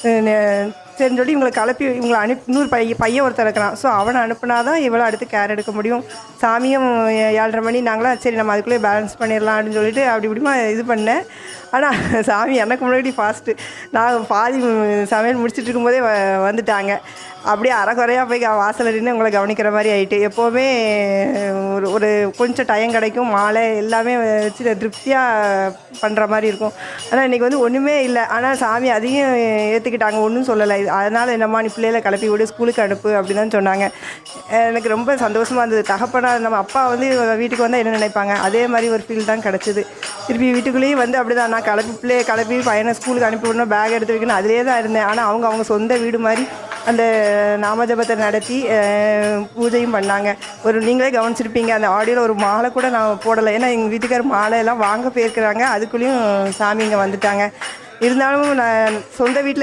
சரின்னு சொல்லி இவங்களை கிளப்பி இவங்களை இன்னொரு பையன் ஒருத்தர் இருக்கிறான். ஸோ அவனை அனுப்புனா தான் இவளை அடுத்து கேர் எடுக்க முடியும். சாமியும் 7:30 மணி நாங்களா சரி நம்ம அதுக்குள்ளேயே பேலன்ஸ் பண்ணிடலாம் அப்படின்னு சொல்லிட்டு அப்படி இப்படிமா இது பண்ணேன். ஆனால் சாமி எனக்கு முன்னாடி ஃபாஸ்ட்டு. நான் பாதி சமையல் முடிச்சுட்டு இருக்கும்போதே வந்துட்டாங்க. அப்படியே அரைக்குறையாக போய் வாசலில் நின்று உங்களை கவனிக்கிற மாதிரி ஆகிட்டு. எப்போவுமே ஒரு கொஞ்சம் டைம் கிடைக்கும், மாலை எல்லாமே வச்சு திருப்தியாக பண்ணுற மாதிரி இருக்கும். ஆனால் இன்றைக்கி ஒன்றுமே இல்லை. ஆனால் சாமி அதையும் ஏற்றுக்கிட்டாங்க, ஒன்றும் சொல்லலை. அதனால் என்னம்மா நீ பிள்ளைகளை கிளப்பி விடு, ஸ்கூலுக்கு அனுப்பு அப்படி தான் சொன்னாங்க. எனக்கு ரொம்ப சந்தோஷமாக இருந்தது. தகப்பனாக நம்ம அப்பா வீட்டுக்கு வந்தால் என்ன நினைப்பாங்க, அதே மாதிரி ஒரு ஃபீல் தான் கிடச்சிது. திருப்பி வீட்டுக்குள்ளேயும் அப்படி தான் நான் பிள்ளையை கிளப்பி பையனை ஸ்கூலுக்கு அனுப்பி விடணும், பேக் எடுத்து வைக்கணும், அதிலே தான் இருந்தேன். ஆனால் அவங்க சொந்த வீடு மாதிரி அந்த நாமஜபத்தை நடத்தி பூஜையும் பண்ணாங்க. நீங்களே கவனிச்சிருப்பீங்க, அந்த ஆடியோவில் ஒரு மாலை கூட நான் போடலை. ஏன்னா எங்கள் வீட்டுக்காரர் மாலை எல்லாம் வாங்க போயிருக்கிறாங்க. அதுக்குள்ளேயும் சாமி இங்கே வந்துட்டாங்க. இருந்தாலும் நான் சொந்த வீட்டில்